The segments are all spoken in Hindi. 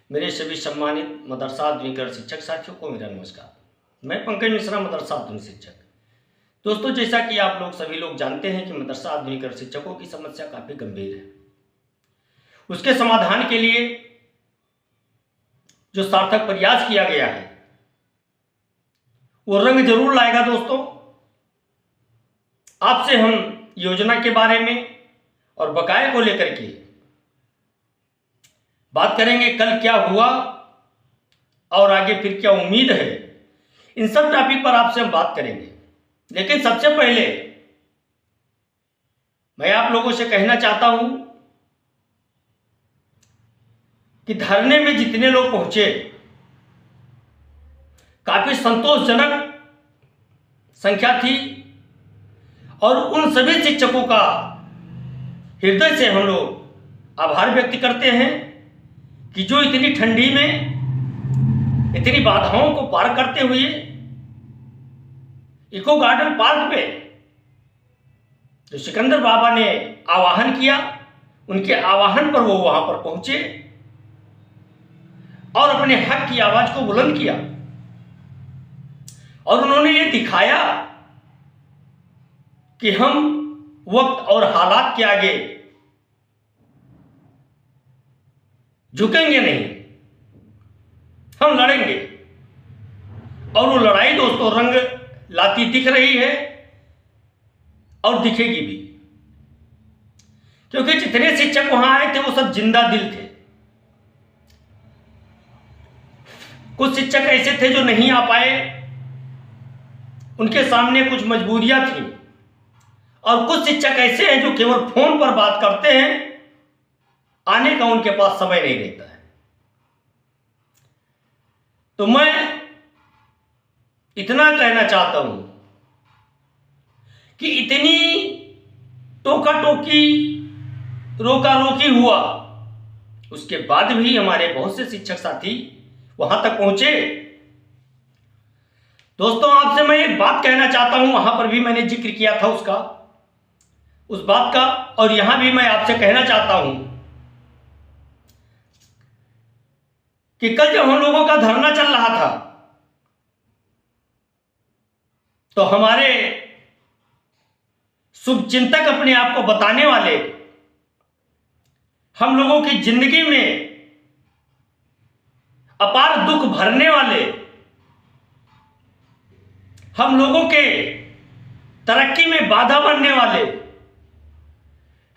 मेरे सभी सम्मानित मदरसा आधुनिकरण शिक्षक साथियों को मेरा नमस्कार। मैं पंकज मिश्रा, मदरसा आधुनिक शिक्षक। दोस्तों, जैसा कि आप लोग सभी लोग जानते हैं कि मदरसा आधुनिकरण शिक्षकों की समस्या काफ़ी गंभीर है। उसके समाधान के लिए जो सार्थक प्रयास किया गया है वो रंग जरूर लाएगा। दोस्तों, आपसे हम योजना के बारे में और बकाये को लेकर के बात करेंगे। कल क्या हुआ और आगे फिर क्या उम्मीद है, इन सब टॉपिक पर आपसे हम बात करेंगे। लेकिन सबसे पहले मैं आप लोगों से कहना चाहता हूं कि धरने में जितने लोग पहुंचे, काफी संतोषजनक संख्या थी और उन सभी शिक्षकों का हृदय से हम लोग आभार व्यक्त करते हैं कि जो इतनी ठंडी में इतनी बाधाओं को पार करते हुए इको गार्डन पार्क पे जो सिकंदर बाबा ने आह्वान किया, उनके आह्वान पर वो वहां पर पहुंचे और अपने हक की आवाज को बुलंद किया और उन्होंने ये दिखाया कि हम वक्त और हालात के आगे झुकेंगे नहीं, हम लड़ेंगे। और वो लड़ाई दोस्तों रंग लाती दिख रही है और दिखेगी भी, क्योंकि जितने शिक्षक वहां आए थे वो सब जिंदा दिल थे। कुछ शिक्षक ऐसे थे जो नहीं आ पाए, उनके सामने कुछ मजबूरियां थी, और कुछ शिक्षक ऐसे हैं जो केवल फोन पर बात करते हैं, आने का उनके पास समय नहीं रहता है। तो मैं इतना कहना चाहता हूं कि इतनी टोका टोकी रोका रोकी हुआ, उसके बाद भी हमारे बहुत से शिक्षक साथी वहां तक पहुंचे। दोस्तों, आपसे मैं एक बात कहना चाहता हूं, वहां पर भी मैंने जिक्र किया था उस बात का, और यहां भी मैं आपसे कहना चाहता हूं कि कल जब हम लोगों का धरना चल रहा था तो हमारे शुभचिंतक, अपने आप को बताने वाले, हम लोगों की जिंदगी में अपार दुख भरने वाले, हम लोगों के तरक्की में बाधा बनने वाले,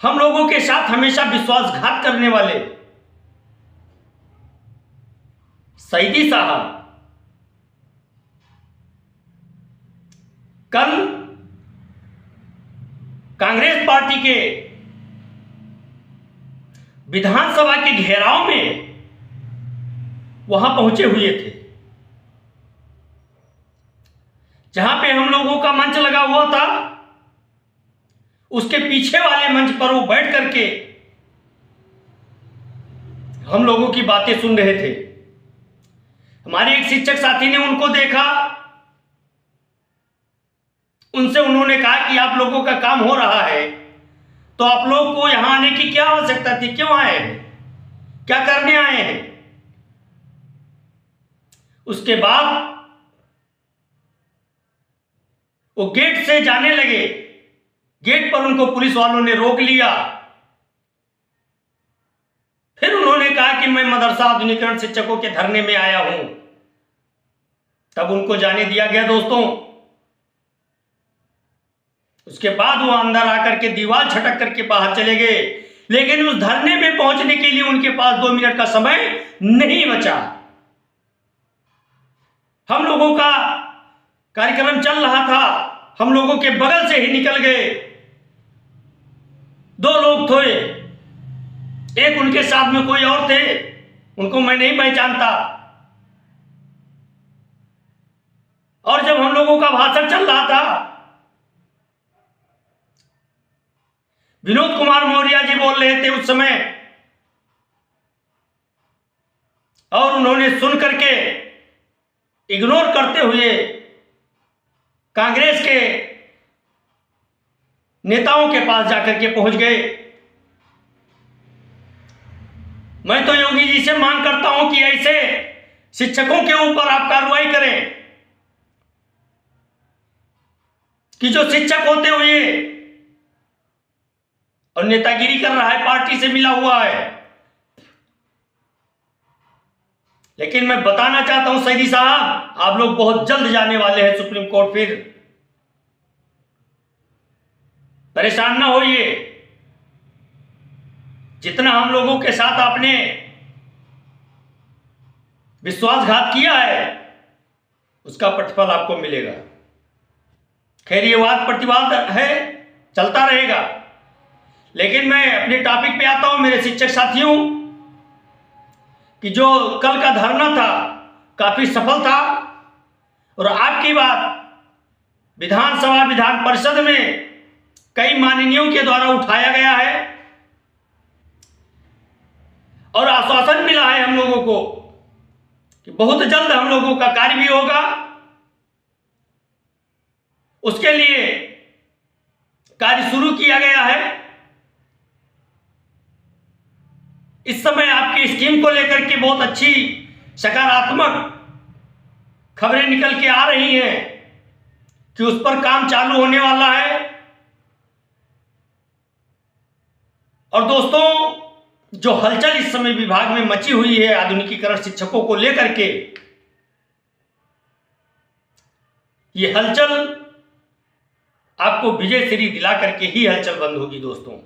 हम लोगों के साथ हमेशा विश्वासघात करने वाले सईदी साहब कल कांग्रेस पार्टी के विधानसभा के घेराव में वहां पहुंचे हुए थे, जहां पे हम लोगों का मंच लगा हुआ था। उसके पीछे वाले मंच पर वो बैठ करके हम लोगों की बातें सुन रहे थे। हमारे एक शिक्षक साथी ने उनको देखा, उनसे उन्होंने कहा कि आप लोगों का काम हो रहा है तो आप लोग को यहां आने की क्या आवश्यकता थी, क्यों आए हैं, क्या करने आए हैं। उसके बाद वो गेट से जाने लगे, गेट पर उनको पुलिस वालों ने रोक लिया। फिर उन्होंने कहा कि मैं मदरसा आधुनिकरण शिक्षकों के धरने में आया हूं, तब उनको जाने दिया गया। दोस्तों, उसके बाद वो अंदर आकर के दीवार छटक करके बाहर चले गए, लेकिन उस धरने में पहुंचने के लिए उनके पास 2 मिनट का समय नहीं बचा। हम लोगों का कार्यक्रम चल रहा था, हम लोगों के बगल से ही निकल गए 2 लोग थे, एक उनके साथ में कोई और थे, उनको मैं नहीं पहचानता। और जब हम लोगों का भाषण चल रहा था, विनोद कुमार मौर्य जी बोल रहे थे उस समय, और उन्होंने सुन करके इग्नोर करते हुए कांग्रेस के नेताओं के पास जाकर के पहुंच गए मैं तो योगी जी से मांग करता हूं कि ऐसे शिक्षकों के ऊपर आप कार्रवाई करें कि जो शिक्षक होते हुए और नेतागिरी कर रहा है, पार्टी से मिला हुआ है। लेकिन मैं बताना चाहता हूं सईदी साहब, आप लोग बहुत जल्द जाने वाले हैं सुप्रीम कोर्ट, फिर परेशान ना होइए। जितना हम लोगों के साथ आपने विश्वासघात किया है उसका प्रतिफल आपको मिलेगा। खैर ये वाद प्रतिवाद है, चलता रहेगा। लेकिन मैं अपने टॉपिक पे आता हूं मेरे शिक्षक साथियों, कि जो कल का धरना था काफी सफल था और आपकी बात विधानसभा विधान परिषद में कई माननीयों के द्वारा उठाया गया है और आश्वासन मिला है हम लोगों को कि बहुत जल्द हम लोगों का कार्य भी होगा। उसके लिए कार्य शुरू किया गया है। इस समय आपकी स्कीम को लेकर के बहुत अच्छी सकारात्मक खबरें निकल के आ रही हैं कि उस पर काम चालू होने वाला है। और दोस्तों, जो हलचल इस समय विभाग में मची हुई है आधुनिकीकरण शिक्षकों को लेकर के, ये हलचल आपको विजय श्री दिला करके ही हलचल बंद होगी दोस्तों।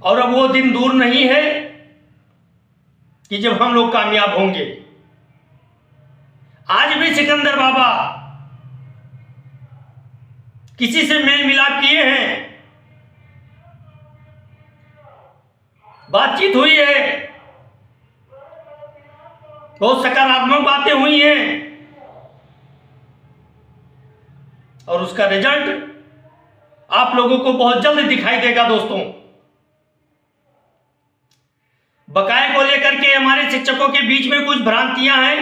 और अब वो दिन दूर नहीं है कि जब हम लोग कामयाब होंगे। आज भी सिकंदर बाबा किसी से मेल मिलाप किए हैं, बातचीत हुई है, बहुत सकारात्मक बातें हुई हैं और उसका रिजल्ट आप लोगों को बहुत जल्द दिखाई देगा दोस्तों। बकाये को लेकर के हमारे शिक्षकों के बीच में कुछ भ्रांतियां हैं,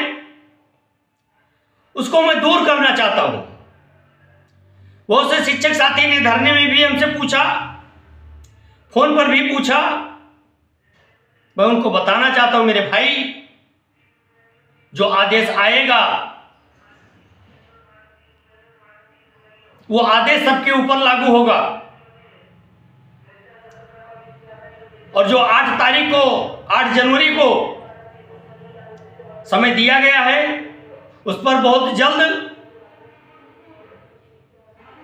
उसको मैं दूर करना चाहता हूं। बहुत से शिक्षक साथी ने धरने में भी हमसे पूछा, फोन पर भी पूछा। मैं उनको बताना चाहता हूं मेरे भाई, जो आदेश आएगा वो आदेश सबके ऊपर लागू होगा। और जो 8 जनवरी को समय दिया गया है उस पर बहुत जल्द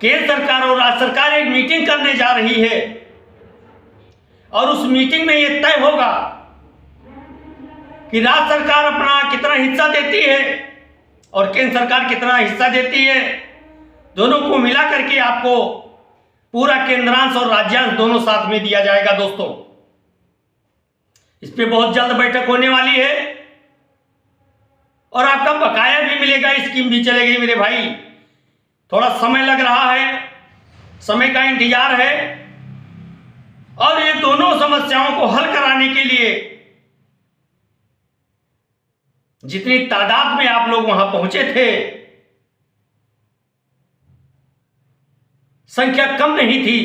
केंद्र सरकार और राज्य सरकार एक मीटिंग करने जा रही है और उस मीटिंग में यह तय होगा कि राज्य सरकार अपना कितना हिस्सा देती है और केंद्र सरकार कितना हिस्सा देती है। दोनों को मिला करके आपको पूरा केंद्रांश और राज्यांश दोनों साथ में दिया जाएगा दोस्तों। इस पे बहुत जल्द बैठक होने वाली है और आपका बकाया भी मिलेगा, स्कीम भी चलेगी मेरे भाई। थोड़ा समय लग रहा है, समय का इंतजार है और ये दोनों समस्याओं को हल कराने के लिए जितनी तादाद में आप लोग वहां पहुंचे थे, संख्या कम नहीं थी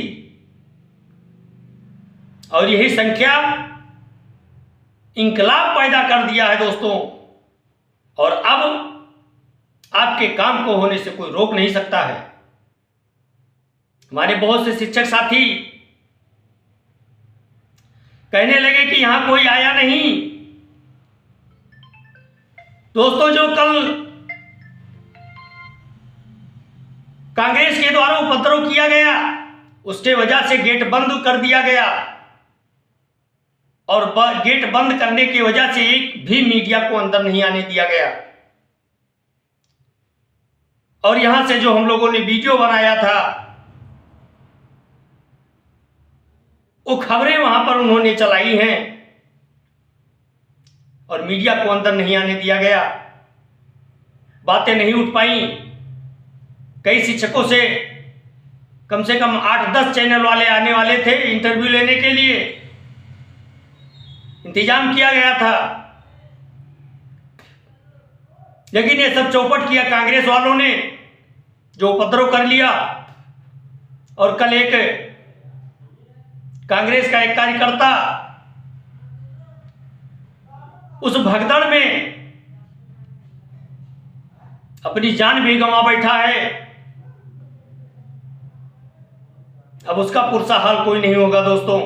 और यही संख्या इंकलाब पैदा कर दिया है दोस्तों। और अब आपके काम को होने से कोई रोक नहीं सकता है। हमारे बहुत से शिक्षक साथी कहने लगे कि यहां कोई आया नहीं। दोस्तों, जो कल कांग्रेस के द्वारा उपद्रव किया गया उसके वजह से गेट बंद कर दिया गया और गेट बंद करने की वजह से एक भी मीडिया को अंदर नहीं आने दिया गया। और यहां से जो हम लोगों ने वीडियो बनाया था वो खबरें वहां पर उन्होंने चलाई हैं और मीडिया को अंदर नहीं आने दिया गया। बातें नहीं उठ पाई। कई शिक्षकों से कम 8-10 चैनल वाले आने वाले थे इंटरव्यू लेने के लिए, इंतजाम किया गया था, लेकिन ये सब चौपट किया कांग्रेस वालों ने, जो उपद्रव कर लिया। और कल एक कांग्रेस का एक कार्यकर्ता उस भगदड़ में अपनी जान भी गंवा बैठा है। अब उसका पुरसा हाल कोई नहीं होगा दोस्तों।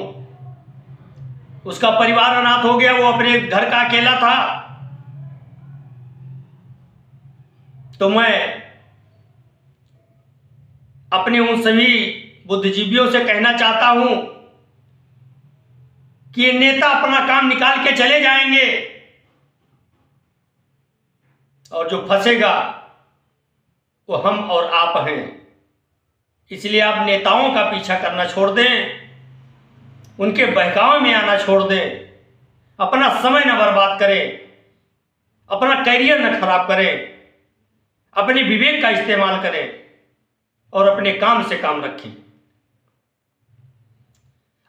उसका परिवार अनाथ हो गया, वो अपने घर का अकेला था। तो मैं अपने उन सभी बुद्धिजीवियों से कहना चाहता हूं कि ये नेता अपना काम निकाल के चले जाएंगे और जो फंसेगा वो हम और आप हैं। इसलिए आप नेताओं का पीछा करना छोड़ दें, उनके बहकावे में आना छोड़ दें, अपना समय न बर्बाद करें, अपना करियर न खराब करें, अपने विवेक का इस्तेमाल करें और अपने काम से काम रखें।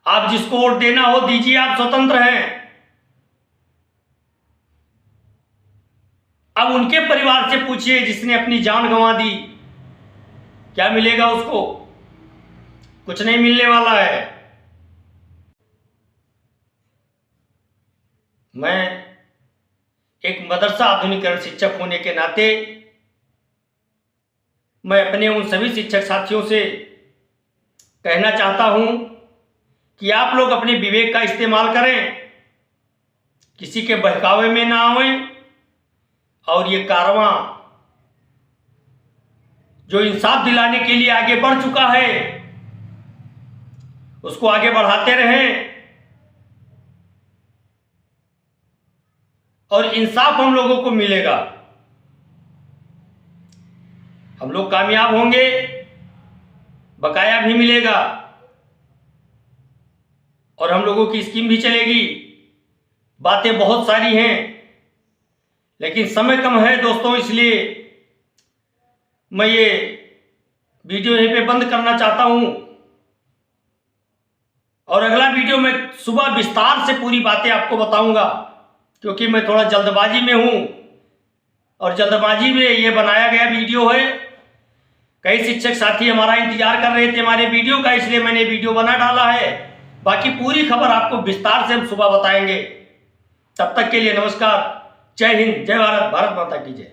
आप जिसको वोट देना हो दीजिए, आप स्वतंत्र हैं। अब उनके परिवार से पूछिए जिसने अपनी जान गंवा दी, क्या मिलेगा उसको? कुछ नहीं मिलने वाला है। मैं एक मदरसा आधुनिकरण शिक्षक होने के नाते मैं अपने उन सभी शिक्षक साथियों से कहना चाहता हूं कि आप लोग अपने विवेक का इस्तेमाल करें, किसी के बहकावे में ना आवें और ये कारवां जो इंसाफ दिलाने के लिए आगे बढ़ चुका है उसको आगे बढ़ाते रहें और इंसाफ हम लोगों को मिलेगा। हम लोग कामयाब होंगे, बकाया भी मिलेगा और हम लोगों की स्कीम भी चलेगी। बातें बहुत सारी हैं लेकिन समय कम है दोस्तों, इसलिए मैं ये वीडियो यहीं पे बंद करना चाहता हूं और अगला वीडियो में सुबह विस्तार से पूरी बातें आपको बताऊंगा, क्योंकि मैं थोड़ा जल्दबाजी में हूं और जल्दबाजी में ये बनाया गया वीडियो है। कई शिक्षक साथी हमारा इंतजार कर रहे थे हमारे वीडियो का, इसलिए मैंने वीडियो बना डाला है। बाकी पूरी खबर आपको विस्तार से हम सुबह बताएंगे। तब तक के लिए नमस्कार, जय हिंद, जय भारत, भारत माता की जय।